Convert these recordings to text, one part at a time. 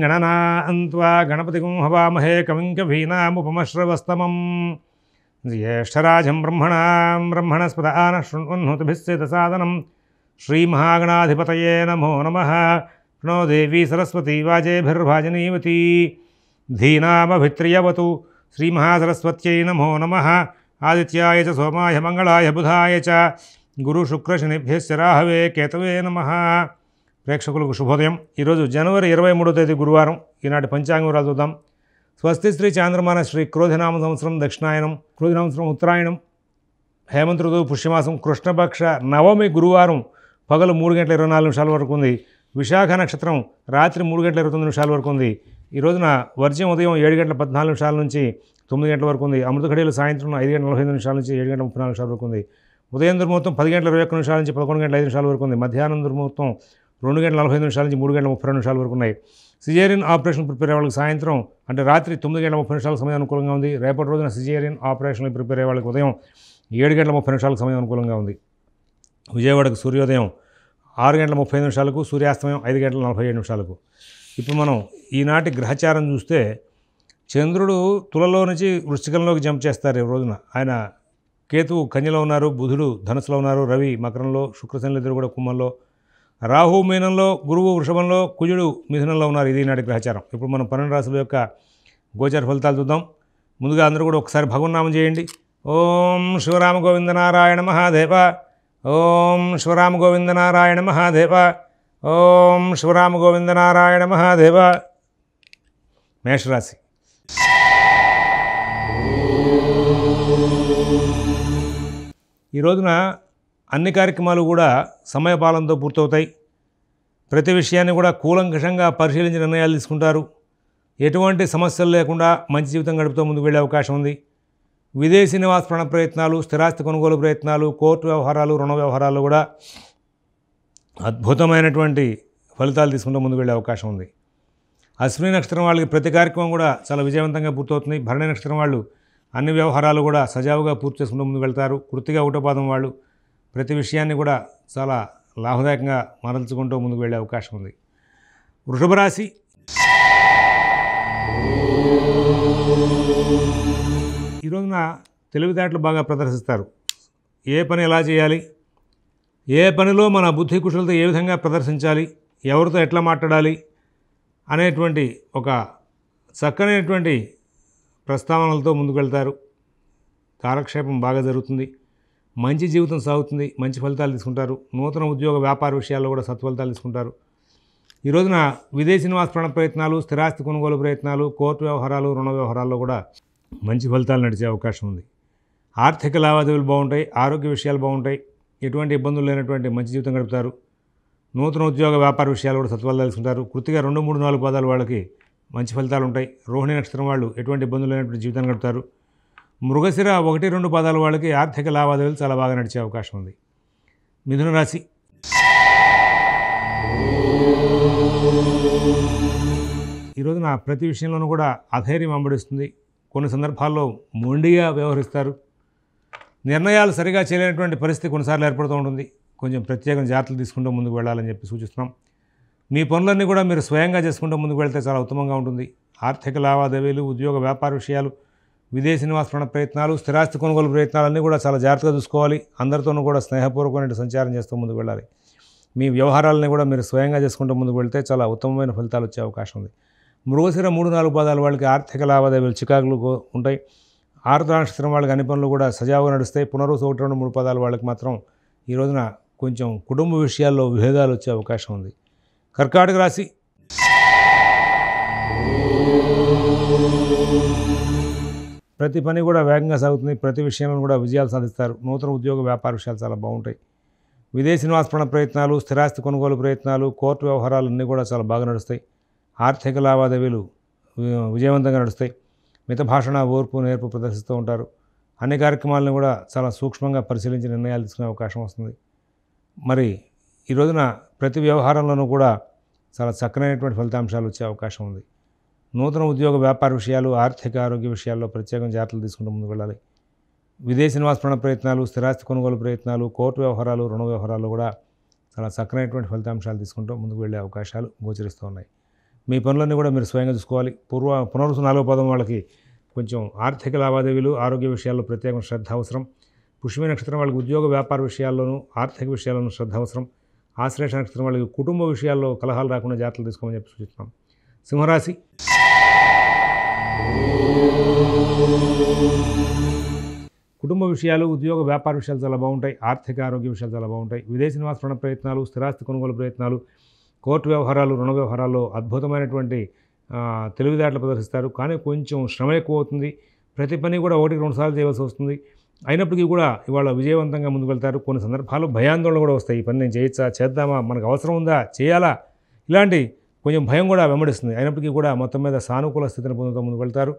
गणनान्त्वा गणपतिगुं हवामहे कविं कवीनामुपमश्रवस्तमं ज्येष्ठराजं ब्रह्मणस्पत आनः शृण्वन्नोतिभिस्सेदसादनं श्रीमहागणाधिपतये नमो नमः। प्रणो देवी सरस्वती वाजेभिर्भाजनीवती धीनामभित्रियवतु श्रीमहासरस्वत्यै नमो नमः। आदित्याय च सोमाय मंगलाय बुधाय च गुरुशुक्रशनिभ्यश्च राहवे केतवे नमः। ప్రేక్షకులకు శుభోదయం। ఈరోజు జనవరి 23వ తేదీ గురువారం। ఈనాటి పంచాంగం వివరాలు చూద్దాం। స్వస్తి శ్రీ చాంద్రమాన శ్రీ క్రోధినామ సంవత్సరం దక్షిణాయనం, క్రోధినామ సంవత్సరం ఉత్తరాయణం, హేమంత ఋతువు పుష్యమాసం, కృష్ణపక్ష నవమి గురువారం పగలు 3:24 వరకు ఉంది। విశాఖ నక్షత్రం రాత్రి 3:29 వరకు ఉంది। ఈ రోజున వర్జ్యం ఉదయం 7:14 నుంచి 9 గంటల వరకు ఉంది। అమృత ఘడియలు సాయంత్రం 5:45 నుంచి 7:34 వరకు ఉంది। ఉదయం దుర్ముహూర్తం 10:21 నుంచి 11:05 వరకు ఉంది। మధ్యాహ్నం దుర్ముహూర్తం 2:45 నుంచి 3:32 వరకు ఉన్నాయి। సిజేరియన్ ఆపరేషన్ ప్రిపేర్ అయ్యే వాళ్ళకి సాయంత్రం అంటే రాత్రి 9:30 సమయం అనుకూలంగా ఉంది। రేపటి రోజున సిజేరియన్ ఆపరేషన్లు ప్రిపేర్ అయ్యే వాళ్ళకి ఉదయం 7:30 సమయం అనుకూలంగా ఉంది। విజయవాడకు సూర్యోదయం 6:35 సూర్యాస్తమయం 5:47. ఇప్పుడు మనం ఈనాటి గ్రహచారం చూస్తే చంద్రుడు తులలో నుంచి వృశ్చికంలోకి జంప్ చేస్తారు ఈ రోజున। ఆయన కేతువు కన్యలో ఉన్నారు, బుధుడు ధనుసులో ఉన్నారు, రవి మకరంలో, శుక్రశనులు ఇద్దరు కూడా కుంభంలో, రాహు మీనంలో, గురువు వృషభంలో, కుజుడు మిథునంలో ఉన్నారు। ఇది ఈనాటి గ్రహచారం। ఇప్పుడు మనం 12 రాశుల యొక్క గోచర ఫలితాలు చూద్దాం। ముందుగా అందరూ కూడా ఒకసారి భగవన్నామం చేయండి। ఓం శివరామ గోవింద నారాయణ మహాదేవ, ఓం శివరామ గోవింద నారాయణ మహాదేవ, ఓం శివరామ గోవింద నారాయణ మహాదేవ। మేషరాశి ఈ రోజున అన్ని కార్యక్రమాలు కూడా సమయపాలనతో పూర్తవుతాయి। ప్రతి విషయాన్ని కూడా కూలంకషంగా పరిశీలించి నిర్ణయాలు తీసుకుంటారు। ఎటువంటి సమస్యలు లేకుండా మంచి జీవితం గడుపుతూ ముందుకు వెళ్ళే అవకాశం ఉంది। విదేశీ నివాస ప్రాణ ప్రయత్నాలు, స్థిరాస్తి కొనుగోలు ప్రయత్నాలు, కోర్టు వ్యవహారాలు, రుణ వ్యవహారాలు కూడా అద్భుతమైనటువంటి ఫలితాలు తీసుకుంటూ ముందుకు వెళ్ళే అవకాశం ఉంది। అశ్విని నక్షత్రం వాళ్ళకి ప్రతి కార్యక్రమం కూడా చాలా విజయవంతంగా పూర్తవుతుంది। భరణి నక్షత్రం వాళ్ళు అన్ని వ్యవహారాలు కూడా సజావుగా పూర్తి చేసుకుంటూ ముందుకు వెళ్తారు। కృత్తిగా ఒకటో పాదం వాళ్ళు ప్రతి విషయాన్ని కూడా చాలా లాభదాయకంగా మరల్చుకుంటూ ముందుకు వెళ్ళే అవకాశం ఉంది। వృషభ రాశి ఈ రోజున తెలివితేటలు బాగా ప్రదర్శిస్తారు। ఏ పని ఎలా చేయాలి, ఏ పనిలో మన బుద్ధి కుశలత ఏ విధంగా ప్రదర్శించాలి, ఎవరితో ఎట్లా మాట్లాడాలి అనేటువంటి ఒక చక్కనైనటువంటి ప్రస్తావనలతో ముందుకు వెళ్తారు। కాలక్షేపం బాగా జరుగుతుంది, మంచి జీవితం సాగుతుంది, మంచి ఫలితాలు తీసుకుంటారు। నూతన ఉద్యోగ వ్యాపార విషయాల్లో కూడా సత్ఫలితాలు తీసుకుంటారు। ఈ రోజున విదేశీ నివాస ప్రాణ ప్రయత్నాలు, స్థిరాస్తి కొనుగోలు ప్రయత్నాలు, కోర్టు వ్యవహారాలు, రుణ వ్యవహారాల్లో కూడా మంచి ఫలితాలు నడిచే అవకాశం ఉంది। ఆర్థిక లావాదేవీలు బాగుంటాయి, ఆరోగ్య విషయాలు బాగుంటాయి, ఎటువంటి ఇబ్బందులు లేనటువంటి మంచి జీవితం గడుపుతారు। నూతన ఉద్యోగ వ్యాపార విషయాలు కూడా సత్ఫలితాలు తీసుకుంటారు। కృతిగా 2, 3, 4 పాదాలు వాళ్ళకి మంచి ఫలితాలు ఉంటాయి। రోహిణి నక్షత్రం వాళ్ళు ఎటువంటి ఇబ్బందులు లేనటువంటి జీవితాన్ని గడుపుతారు। మృగశిర 1, 2 పాదాల వాళ్ళకి ఆర్థిక లావాదేవీలు చాలా బాగా నడిచే అవకాశం ఉంది। మిథున రాశి ఈ రోజున ప్రతి విషయంలోనూ కూడా అధైర్యం వెంబడిస్తుంది। కొన్ని సందర్భాల్లో మొండిగా వ్యవహరిస్తారు। నిర్ణయాలు సరిగా చేయలేనటువంటి పరిస్థితి కొన్నిసార్లు ఏర్పడుతూ ఉంటుంది। కొంచెం ప్రత్యేక జాగ్రత్తలు తీసుకుంటూ ముందుకు వెళ్ళాలని చెప్పి సూచిస్తున్నాం। మీ పనులన్నీ కూడా మీరు స్వయంగా చేసుకుంటూ ముందుకు వెళ్తే చాలా ఉత్తమంగా ఉంటుంది। ఆర్థిక లావాదేవీలు, ఉద్యోగ వ్యాపార విషయాలు, విదేశీ నివాస ప్రాణ ప్రయత్నాలు, స్థిరాస్తి కొనుగోలు ప్రయత్నాలన్నీ కూడా చాలా జాగ్రత్తగా చూసుకోవాలి। అందరితోనూ కూడా స్నేహపూర్వకమైన సంచారం చేస్తూ ముందుకు వెళ్ళాలి। మీ వ్యవహారాలని కూడా మీరు స్వయంగా చేసుకుంటూ ముందుకు వెళ్తే చాలా ఉత్తమమైన ఫలితాలు వచ్చే అవకాశం ఉంది। మృగశిర 3, 4 పాదాల వాళ్ళకి ఆర్థిక లావాదేవీలు చికాకులు ఉంటాయి। ఆరుద్ర నక్షత్రం వాళ్ళకి అన్ని పనులు కూడా సజావుగా నడుస్తాయి। పునరుసు 1, 2, 3 పాదాల వాళ్ళకి మాత్రం ఈ రోజున కొంచెం కుటుంబ విషయాల్లో విభేదాలు వచ్చే అవకాశం ఉంది। కర్కాటక రాశి ప్రతి పని కూడా వేగంగా సాగుతుంది। ప్రతి విషయంలో కూడా విజయాలు సాధిస్తారు। నూతన ఉద్యోగ వ్యాపార విషయాలు చాలా బాగుంటాయి। విదేశీ నివాస ప్రాణ ప్రయత్నాలు, స్థిరాస్తి కొనుగోలు ప్రయత్నాలు, కోర్టు వ్యవహారాలు అన్నీ కూడా చాలా బాగా నడుస్తాయి। ఆర్థిక లావాదేవీలు విజయవంతంగా నడుస్తాయి। మిత భాషణ, ఓర్పు, నేర్పు ప్రదర్శిస్తూ ఉంటారు। అన్ని కార్యక్రమాలను కూడా చాలా సూక్ష్మంగా పరిశీలించి నిర్ణయాలు తీసుకునే అవకాశం వస్తుంది। మరి ఈ రోజున ప్రతి వ్యవహారంలోనూ కూడా చాలా చక్కనైనటువంటి ఫలితాంశాలు వచ్చే అవకాశం ఉంది। నూతన ఉద్యోగ వ్యాపార విషయాలు, ఆర్థిక ఆరోగ్య విషయాల్లో ప్రత్యేకంగా జాగ్రత్తలు తీసుకుంటూ ముందుకు వెళ్ళాలి। విదేశీ నివాస ప్రాణ ప్రయత్నాలు, స్థిరాస్తి కొనుగోలు ప్రయత్నాలు, కోర్టు వ్యవహారాలు, రుణ వ్యవహారాల్లో కూడా చాలా చక్కనైనటువంటి ఫలితాంశాలు తీసుకుంటూ ముందుకు వెళ్ళే అవకాశాలు గోచరిస్తూ ఉన్నాయి। మీ పనులన్నీ కూడా మీరు స్వయంగా చూసుకోవాలి. పునర్వసు 4వ పాదం వాళ్ళకి కొంచెం ఆర్థిక లావాదేవీలు, ఆరోగ్య విషయాల్లో ప్రత్యేకమైన శ్రద్ధ అవసరం. పుష్యమి నక్షత్రం వాళ్ళకి ఉద్యోగ వ్యాపార విషయాల్లోనూ, ఆర్థిక విషయాల్లోనూ శ్రద్ధ అవసరం. ఆశ్లేష నక్షత్రం వాళ్ళకి కుటుంబ విషయాల్లో కలహాలు రాకుండా జాగ్రత్తలు తీసుకోమని చెప్పి సూచిస్తున్నాం. సింహరాశి కుటుంబ విషయాలు, ఉద్యోగ వ్యాపార విషయాలు చాలా బాగుంటాయి. ఆర్థిక ఆరోగ్య విషయాలు చాలా బాగుంటాయి. విదేశీ నివాస ప్రయత్నాలు, స్థిరాస్తి కొనుగోలు ప్రయత్నాలు, కోర్టు వ్యవహారాలు, రుణ వ్యవహారాల్లో అద్భుతమైనటువంటి తెలివితేటలు ప్రదర్శిస్తారు. కానీ కొంచెం శ్రమ ఎక్కువ అవుతుంది. ప్రతి పని కూడా 1-2 సార్లు చేయవలసి వస్తుంది. అయినప్పటికీ కూడా ఇవాళ విజయవంతంగా ముందుకు వెళ్తారు. కొన్ని సందర్భాల్లో భయాందోళన కూడా వస్తాయి. ఈ పని నేను చేయొచ్చా, చేద్దామా, మనకు అవసరం ఉందా, చేయాలా, ఇలాంటి కొంచెం భయం కూడా వెంబడిస్తుంది. అయినప్పటికీ కూడా మొత్తం మీద సానుకూల స్థితిని పొందుతూ ముందుకు వెళ్తారు.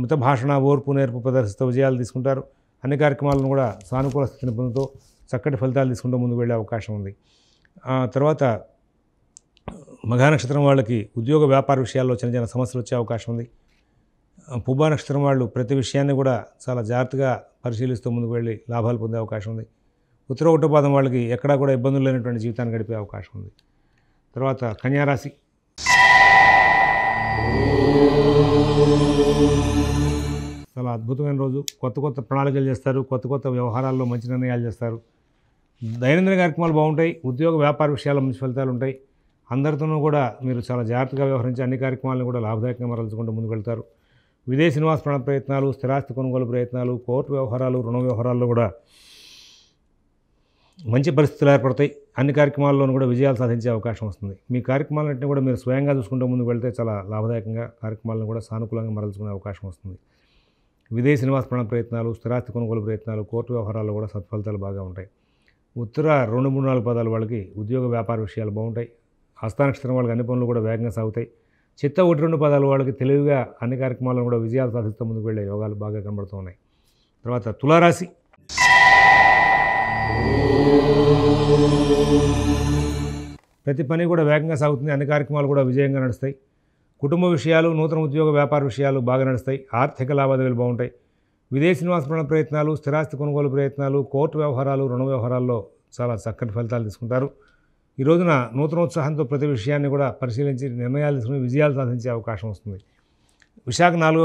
మిత భాషణ, ఓర్పు, నేర్పు ప్రదర్శిస్తూ విజయాలు తీసుకుంటారు. అన్ని కార్యక్రమాలను కూడా సానుకూల స్థితిని పొందుతూ చక్కటి ఫలితాలు తీసుకుంటూ ముందుకు వెళ్ళే అవకాశం ఉంది. తర్వాత మఘా నక్షత్రం వాళ్ళకి ఉద్యోగ వ్యాపార విషయాల్లో చిన్న చిన్న సమస్యలు వచ్చే అవకాశం ఉంది. పుబ్బా నక్షత్రం వాళ్ళు ప్రతి విషయాన్ని కూడా చాలా జాగ్రత్తగా పరిశీలిస్తూ ముందుకు వెళ్ళి లాభాలు పొందే అవకాశం ఉంది. ఉత్తర 1వ పాదం వాళ్ళకి ఎక్కడా కూడా ఇబ్బందులు లేనటువంటి జీవితాన్ని గడిపే అవకాశం ఉంది. తర్వాత కన్యారాశి చాలా అద్భుతమైన రోజు. కొత్త కొత్త ప్రణాళికలు చేస్తారు. కొత్త కొత్త వ్యవహారాల్లో మంచి నిర్ణయాలు చేస్తారు. దైనందిన కార్యక్రమాలు బాగుంటాయి. ఉద్యోగ వ్యాపార విషయాల్లో మంచి ఫలితాలు ఉంటాయి. అందరితోనూ కూడా మీరు చాలా జాగ్రత్తగా వ్యవహరించి అన్ని కార్యక్రమాలను కూడా లాభదాయకంగా మరల్చుకుంటూ ముందుకు వెళ్తారు. విదేశీ నివాస ప్రయత్నాలు, స్థిరాస్తి కొనుగోలు ప్రయత్నాలు, కోర్టు వ్యవహారాలు, రుణ వ్యవహారాల్లో కూడా మంచి పరిస్థితులు ఏర్పడతాయి. అన్ని కార్యక్రమాల్లోనూ కూడా విజయాలు సాధించే అవకాశం వస్తుంది. మీ కార్యక్రమాలన్నింటినీ కూడా మీరు స్వయంగా చూసుకుంటూ ముందుకు వెళ్తే చాలా లాభదాయకంగా కార్యక్రమాలను కూడా సానుకూలంగా మరల్చుకునే అవకాశం వస్తుంది. విదేశీ నివాస ప్రయత్నాలు, స్థిరాస్తి కొనుగోలు ప్రయత్నాలు, కోర్టు వ్యవహారాల్లో కూడా సత్ఫలితాలు బాగా ఉంటాయి. ఉత్తర 2, 3, 4 పాదాల వాళ్ళకి ఉద్యోగ వ్యాపార విషయాలు బాగుంటాయి. హస్త నక్షత్రం వాళ్ళకి అన్ని పనులు కూడా వేగంగా సాగుతాయి. చిత్త 1, 2 పాదాల వాళ్ళకి తెలివిగా అన్ని కార్యక్రమాలను కూడా విజయాలు సాధిస్తూ ముందుకు వెళ్ళే యోగాలు బాగా కనబడుతూ ఉన్నాయి. తర్వాత తులారాశి ప్రతి పని కూడా వేగంగా సాగుతుంది. అన్ని కార్యక్రమాలు కూడా విజయంగా నడుస్తాయి. కుటుంబ విషయాలు, నూతన ఉద్యోగ వ్యాపార విషయాలు బాగా నడుస్తాయి. ఆర్థిక లావాదేవీలు బాగుంటాయి. విదేశీ నివాస ప్రయత్నాలు, స్థిరాస్తి కొనుగోలు ప్రయత్నాలు, కోర్టు వ్యవహారాలు, రుణ వ్యవహారాల్లో చాలా చక్కటి ఫలితాలు తీసుకుంటారు. ఈ రోజున నూతనోత్సాహంతో ప్రతి విషయాన్ని కూడా పరిశీలించి నిర్ణయాలు తీసుకుని విజయాలు సాధించే అవకాశం వస్తుంది. విశాఖ 1,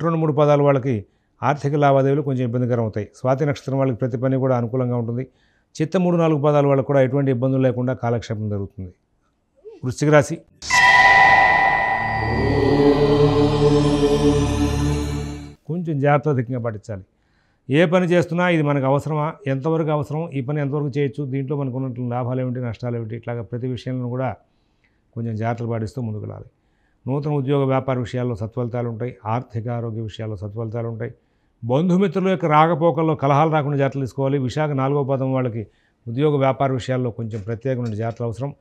2, 3 పాదాల వాళ్ళకి ఆర్థిక లావాదేవీలు కొంచెం ఇబ్బందికరం అవుతాయి. స్వాతి నక్షత్రం వాళ్ళకి ప్రతి పని కూడా అనుకూలంగా ఉంటుంది. చిత్త 3, 4 పాదాల వాళ్ళకు కూడా ఎటువంటి ఇబ్బందులు లేకుండా కాలక్షేపం జరుగుతుంది. వృశ్చిక రాశి కొంచెం జాగ్రత్తగా పాటించాలి. ఏ పని చేస్తున్నా ఇది మనకు అవసరమా, ఎంతవరకు అవసరం, ఈ పని ఎంతవరకు చేయొచ్చు, దీంట్లో మనకు ఉన్నట్లు లాభాలు ఏమిటి, నష్టాలు ఏమిటి, ఇట్లాగా ప్రతి విషయంలో కూడా కొంచెం జాగ్రత్తలు పాటిస్తూ ముందుకు వెళ్ళాలి. నూతన ఉద్యోగ వ్యాపార విషయాల్లో సత్ఫలితాలు ఉంటాయి. ఆర్థిక ఆరోగ్య విషయాల్లో సత్ఫలితాలు ఉంటాయి. బంధుమిత్రుల యొక్క రాకపోకల్లో కలహాలు రాకుండా జాగ్రత్తలు తీసుకోవాలి. విశాఖ 4వ పాదం వాళ్ళకి ఉద్యోగ వ్యాపార విషయాల్లో కొంచెం ప్రత్యేకమైన జాగ్రత్తలు అవసరం.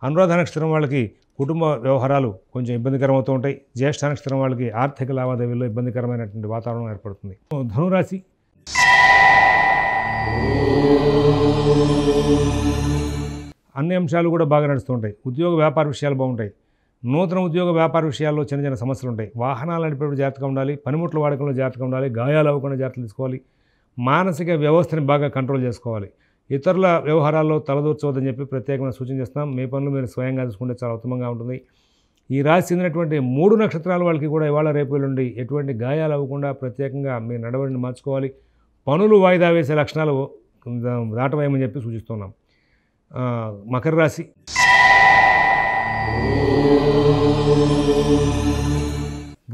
అనురాధ నక్షత్రం వాళ్ళకి కుటుంబ వ్యవహారాలు కొంచెం ఇబ్బందికరం అవుతూ ఉంటాయి. జ్యేష్ఠ నక్షత్రం వాళ్ళకి ఆర్థిక లావాదేవీల్లో ఇబ్బందికరమైనటువంటి వాతావరణం ఏర్పడుతుంది. ధనురాశి అన్ని అంశాలు కూడా బాగా నడుస్తూ ఉంటాయి. ఉద్యోగ వ్యాపార విషయాలు బాగుంటాయి. నూతన ఉద్యోగ వ్యాపార విషయాల్లో చిన్న చిన్న సమస్యలు ఉంటాయి. వాహనాలు నడిపేటప్పుడు జాగ్రత్తగా ఉండాలి. పనిముట్ల వాడకంలో జాగ్రత్తగా ఉండాలి. గాయాలు అవ్వకుండా జాగ్రత్తలు తీసుకోవాలి. మానసిక వ్యవస్థని బాగా కంట్రోల్ చేసుకోవాలి. ఇతరుల వ్యవహారాల్లో తలదూర్చవద్దని చెప్పి ప్రత్యేకమైన సూచన చేస్తున్నాం. మీ పనులు మీరు స్వయంగా చూసుకుంటే చాలా ఉత్తమంగా ఉంటుంది. ఈ రాశి చెందినటువంటి 3 నక్షత్రాల వాళ్ళకి కూడా ఇవాళ రేపు నుండి ఎటువంటి గాయాలు అవ్వకుండా ప్రత్యేకంగా మీ నడవడిని మార్చుకోవాలి. పనులు వాయిదా వేసే లక్షణాలు దాటవేయమని చెప్పి సూచిస్తున్నాం. మకర రాశి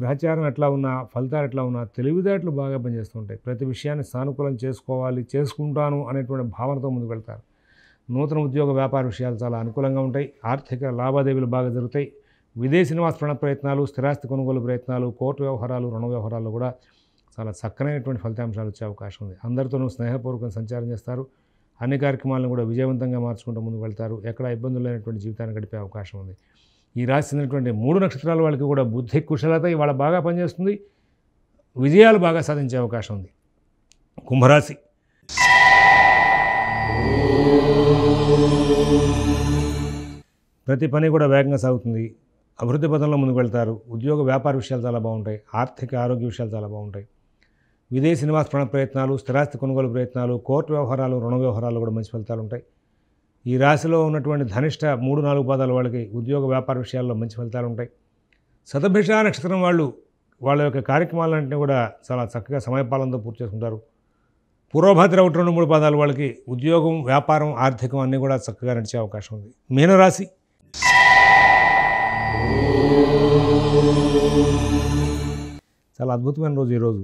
గ్రహచారం ఎట్లా ఉన్నా, ఫలితాలు ఎట్లా ఉన్నా తెలివితేటలు బాగా పనిచేస్తుంటాయి. ప్రతి విషయాన్ని సానుకూలం చేసుకోవాలి, చేసుకుంటాను అనేటువంటి భావనతో ముందుకు వెళ్తారు. నూతన ఉద్యోగ వ్యాపార విషయాలు చాలా అనుకూలంగా ఉంటాయి. ఆర్థిక లావాదేవీలు బాగా జరుగుతాయి. విదేశీ నివాస ప్రయత్నాలు, స్థిరాస్తి కొనుగోలు ప్రయత్నాలు, కోర్టు వ్యవహారాలు, రుణ వ్యవహారాల్లో కూడా చాలా చక్కనైనటువంటి ఫలితాంశాలు వచ్చే అవకాశం ఉంది. అందరితోనూ స్నేహపూర్వకంగా సంచారం చేస్తారు. అన్ని కార్యక్రమాలను కూడా విజయవంతంగా మార్చుకుంటూ ముందుకు వెళ్తారు. ఎక్కడ ఇబ్బందులు లేనటువంటి జీవితాన్ని గడిపే అవకాశం ఉంది. ఈ రాశి చెందినటువంటి 3 నక్షత్రాల వాళ్ళకి కూడా బుద్ధి, కుశలత ఇవాళ బాగా పనిచేస్తుంది. విజయాలు బాగా సాధించే అవకాశం ఉంది. కుంభరాశి ప్రతి పని కూడా వేగంగా సాగుతుంది. అభివృద్ధి పథంలో ముందుకు వెళ్తారు. ఉద్యోగ వ్యాపార విషయాలు చాలా బాగుంటాయి. ఆర్థిక ఆరోగ్య విషయాలు చాలా బాగుంటాయి. విదేశీ నివాస ప్రయత్నాలు, స్థిరాస్తి కొనుగోలు ప్రయత్నాలు, కోర్టు వ్యవహారాలు, రుణ వ్యవహారాలు కూడా మంచి ఫలితాలు ఉంటాయి. ఈ రాశిలో ఉన్నటువంటి ధనిష్ట 3-4 పాదాల వాళ్ళకి ఉద్యోగ వ్యాపార విషయాల్లో మంచి ఫలితాలు ఉంటాయి. శతభిష నక్షత్రం వాళ్ళు వాళ్ళ యొక్క కార్యక్రమాలన్నింటినీ కూడా చాలా చక్కగా సమయపాలనతో పూర్తి చేసుకుంటారు. పూర్వభద్ర 1-2-3 పాదాల వాళ్ళకి ఉద్యోగం, వ్యాపారం, ఆర్థికం అన్నీ కూడా చక్కగా నడిచే అవకాశం ఉంది. మీనరాశి చాలా అద్భుతమైన రోజు ఈరోజు.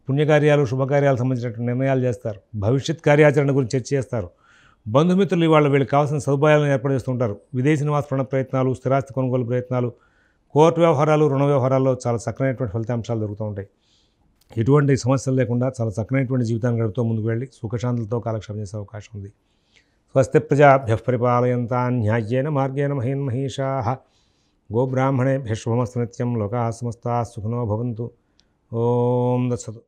పుణ్యకార్యాలు, శుభకార్యాలు సంబంధించినటువంటి నిర్ణయాలు చేస్తారు. భవిష్యత్ కార్యాచరణ గురించి చర్చ చేస్తారు. బంధుమిత్రులు ఇవాళ వీళ్ళకి కావాల్సిన సదుపాయాలను ఏర్పాటు చేస్తుంటారు. విదేశీ నివాస ప్రయత్నాలు, స్థిరాస్తి కొనుగోలు ప్రయత్నాలు, కోర్టు వ్యవహారాలు, రుణ వ్యవహారాల్లో చాలా చక్కనైనటువంటి ఫలితాంశాలు జరుగుతూ ఉంటాయి. ఎటువంటి సమస్యలు లేకుండా చాలా చక్కనైనటువంటి జీవితాన్ని గడుపుతూ ముందుకు వెళ్ళి సుఖశాంతులతో కాలక్షేపం చేసే అవకాశం ఉంది. స్వస్తి ప్రజాభ్యః పరిపాలయంతాం న్యాయేన మార్గేణ మహీన్మహీషాః గోబ్రాహ్మణేభ్యః శుభమస్తు నిత్యం. లోకాః సమస్తాః సుఖినో భవంతు. ఓం దత్సతు.